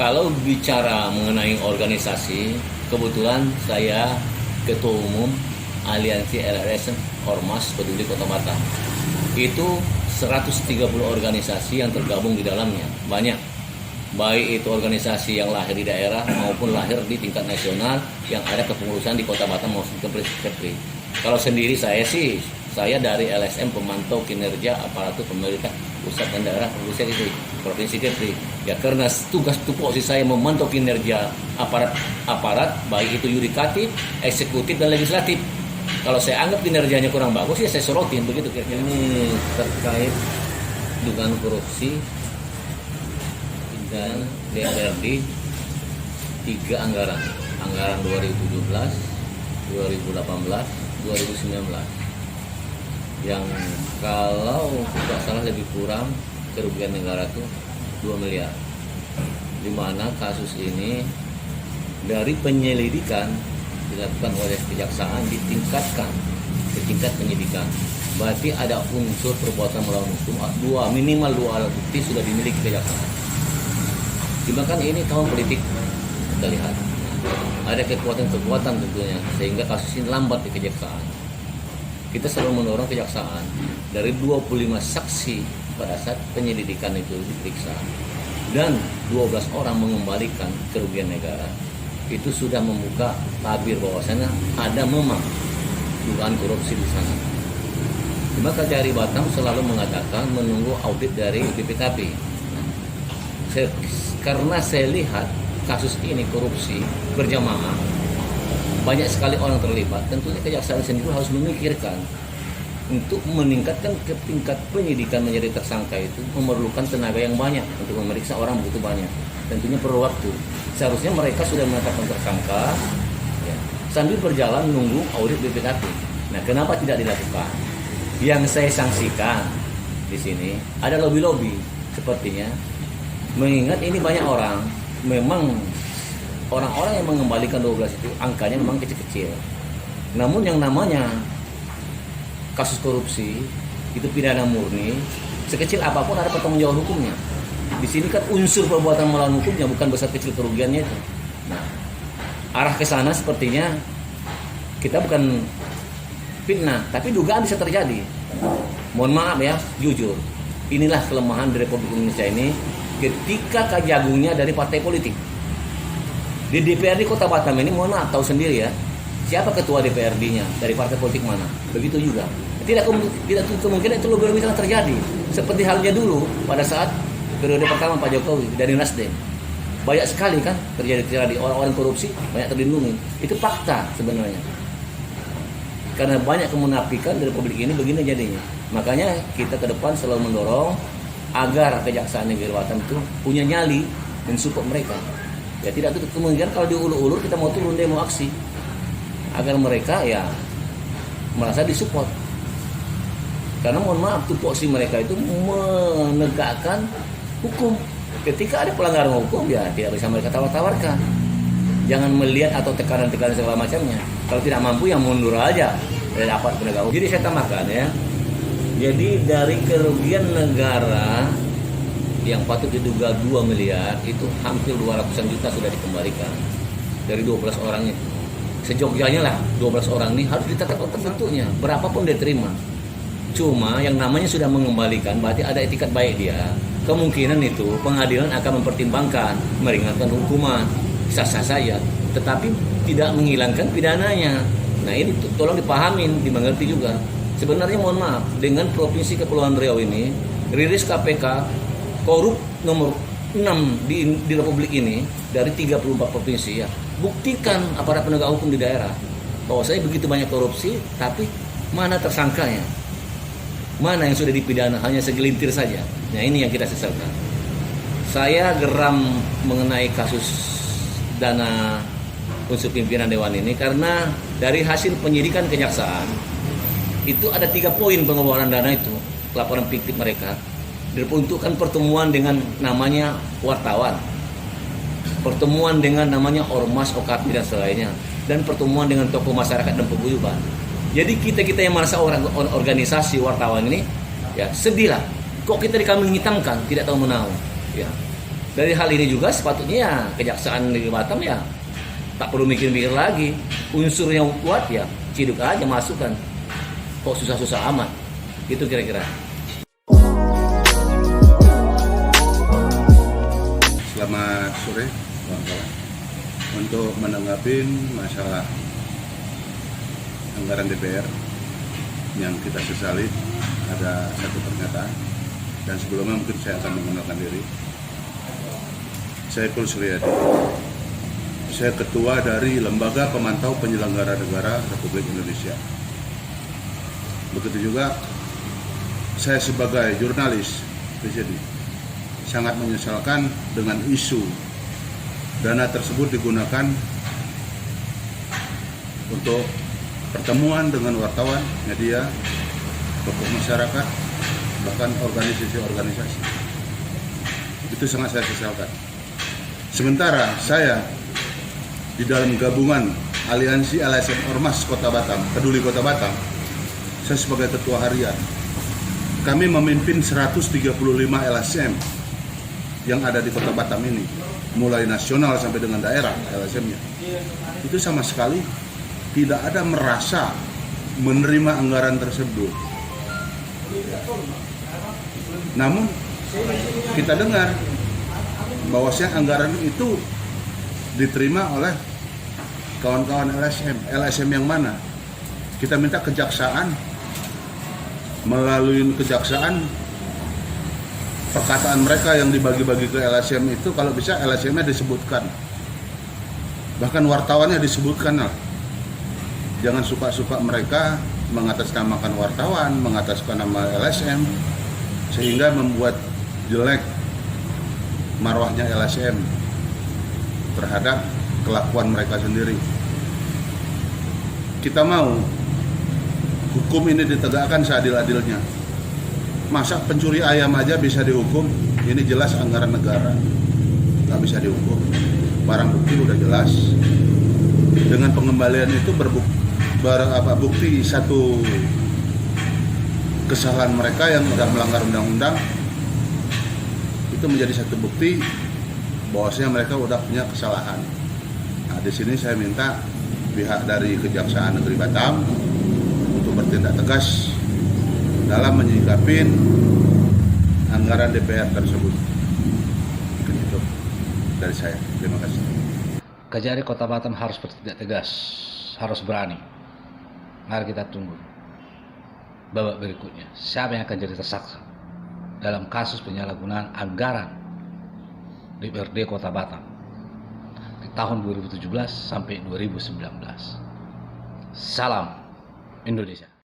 Kalau bicara mengenai organisasi, kebetulan saya Ketua Umum Aliansi LSM Ormas Peduli Kota Batam. Itu 130 organisasi yang tergabung di dalamnya, banyak. Baik itu organisasi yang lahir di daerah maupun lahir di tingkat nasional yang ada kepengurusan di Kota Batam maupun Kepri. Kalau sendiri saya dari LSM pemantau kinerja aparatur pemerintah pusat dan daerah provinsi Kepri. Ya karena tugas tupoksi saya memantau kinerja aparat baik itu yudikatif, eksekutif dan legislatif. Kalau saya anggap kinerjanya kurang bagus ya saya sorotin begitu kira-kira. Ini terkait dugaan korupsi dan DPRD 3 anggaran 2017, 2018, 2019 yang kalau tidak salah lebih kurang kerugian negara itu 2 miliar, di mana kasus ini dari penyelidikan dilakukan oleh kejaksaan ditingkatkan ke tingkat penyidikan. Berarti ada unsur perbuatan melawan hukum, minimal dua alat bukti sudah dimiliki kejaksaan. Dimakan ini tahun politik kita lihat ada kekuatan-kekuatan tentunya sehingga kasus ini lambat di kejaksaan. Kita selalu mendorong kejaksaan dari 25 saksi pada saat penyelidikan itu diperiksa dan 12 orang mengembalikan kerugian negara, itu sudah membuka tabir bahwasanya ada memang dugaan korupsi di sana. Maka dari Batam selalu mengatakan menunggu audit dari BPKP. Karena saya lihat kasus ini korupsi berjamaah, banyak sekali orang terlibat, tentunya kejaksaan sendiri harus memikirkan untuk meningkatkan ke tingkat penyidikan menjadi tersangka itu memerlukan tenaga yang banyak untuk memeriksa orang begitu banyak. Tentunya perlu waktu. Seharusnya mereka sudah menetapkan tersangka ya, sambil berjalan menunggu audit BPKP. Nah, kenapa tidak dilakukan? Yang saya sanksikan di sini ada lobby-lobby sepertinya, mengingat ini banyak orang, memang orang-orang yang mengembalikan 12 itu angkanya memang kecil-kecil. Namun yang namanya kasus korupsi itu pidana murni, sekecil apapun ada pertanggungjawab hukumnya. Di sini kan unsur perbuatan melawan hukumnya, bukan besar kecil kerugiannya itu. Nah, arah ke sana sepertinya kita bukan fitnah, tapi dugaan bisa terjadi. Mohon maaf ya, jujur. Inilah kelemahan dari Republik Indonesia ini ketika kajagungnya dari partai politik. Di DPRD Kota Batam ini, mohon maaf, tahu sendiri ya, siapa ketua DPRD-nya, dari partai politik mana. Begitu juga. Tidak kemungkinan itu lebih bisa terjadi. Seperti halnya dulu pada saat periode pertama Pak Jokowi dari Nasdem. Banyak sekali kan terjadi orang-orang korupsi, banyak terlindungi. Itu fakta sebenarnya. Karena banyak kemunafikan dari Republik ini begini jadinya. Makanya kita ke depan selalu mendorong agar Kejaksaan Negeri Batam itu punya nyali dan support mereka. Ya tidak tutup kemungkinan kalau diulur-ulur kita mau turun demo aksi agar mereka ya merasa disupport. Karena mohon maaf tupoksi mereka itu menegakkan hukum. Ketika ada pelanggaran hukum ya tidak bisa mereka tawar-tawarkan. Jangan melihat atau tekanan-tekanan segala macamnya. Kalau tidak mampu yang mundur aja dari dapat penegak hukum. Jadi saya tambahkan ya. Jadi dari kerugian negara yang patut diduga 2 miliar itu hampir 200-an juta sudah dikembalikan dari 12 orang itu. Sejogjanya lah 12 orang ini harus ditetapkan tentunya berapapun dia terima. Cuma yang namanya sudah mengembalikan berarti ada etikat baik dia. Kemungkinan itu pengadilan akan mempertimbangkan meringankan hukuman, sah-sah saja, tetapi tidak menghilangkan pidananya. Nah ini tolong dipahamin, dimengerti juga. Sebenarnya mohon maaf, dengan Provinsi Kepulauan Riau ini rilis KPK korup nomor 6 di Republik ini dari 34 provinsi ya. Buktikan aparat penegak hukum di daerah bahwa saya begitu banyak korupsi, tapi mana tersangkanya? Mana yang sudah dipidana hanya segelintir saja. Nah ini yang kita sesalkan. Saya geram mengenai kasus dana unsur pimpinan dewan ini karena dari hasil penyidikan kejaksaan itu ada 3 poin pengeboran dana itu, laporan fiktif mereka. Diperuntukkan pertemuan dengan namanya wartawan, pertemuan dengan namanya ormas, OKP dan selainnya, dan pertemuan dengan tokoh masyarakat dan paguyuban. Jadi kita yang merasa organisasi wartawan ini ya sedih lah. Kok kita dikambing hitamkan, tidak tahu menahu. Ya. Dari hal ini juga sepatutnya ya, Kejaksaan Negeri Batam ya tak perlu mikir-mikir lagi. Unsur yang kuat ya ciduk aja masukkan. Kok susah-susah amat. Itu kira-kira. Selamat sore kawan-kawan. Untuk menanggapi masalah anggaran DPR yang kita sesali, ada satu pernyataan, dan sebelumnya mungkin saya akan mengenalkan diri. Saya Saiful Suryadi. Saya ketua dari Lembaga Pemantau Penyelenggara Negara Republik Indonesia. Begitu juga saya sebagai jurnalis jadi sangat menyesalkan dengan isu dana tersebut digunakan untuk pertemuan dengan wartawan, media, tokoh masyarakat, bahkan organisasi-organisasi. Itu sangat saya sesalkan. Sementara saya di dalam gabungan Aliansi LSM Ormas Kota Batam, Peduli Kota Batam, saya sebagai ketua harian. Kami memimpin 135 LSM yang ada di Kota Batam ini, mulai nasional sampai dengan daerah LSM-nya. Itu sama sekali tidak ada merasa menerima anggaran tersebut. Namun kita dengar bahwasanya anggaran itu diterima oleh kawan-kawan LSM. LSM yang mana? Kita minta kejaksaan, melalui kejaksaan perkataan mereka yang dibagi-bagi ke LSM itu kalau bisa LSM-nya disebutkan, bahkan wartawannya disebutkan lah. Jangan suka-suka mereka mengatasnamakan wartawan, mengataskan nama LSM, sehingga membuat jelek marwahnya LSM terhadap kelakuan mereka sendiri. Kita mau hukum ini ditegakkan seadil-adilnya. Masa pencuri ayam aja bisa dihukum? Ini jelas anggaran negara, nggak bisa dihukum. Barang bukti udah jelas. Dengan pengembalian itu bukti satu kesalahan mereka yang sudah melanggar undang-undang, itu menjadi satu bukti bahwasanya mereka udah punya kesalahan. Nah, di sini saya minta pihak dari Kejaksaan Negeri Batam untuk bertindak tegas dalam menyikapi anggaran DPR tersebut. Mungkin itu dari saya. Terima kasih. Kejari Kota Batam harus bertindak tegas, harus berani. Mari kita tunggu babak berikutnya. Siapa yang akan jadi tersangka dalam kasus penyalahgunaan anggaran DPRD Kota Batam di tahun 2017 sampai 2019. Salam Indonesia.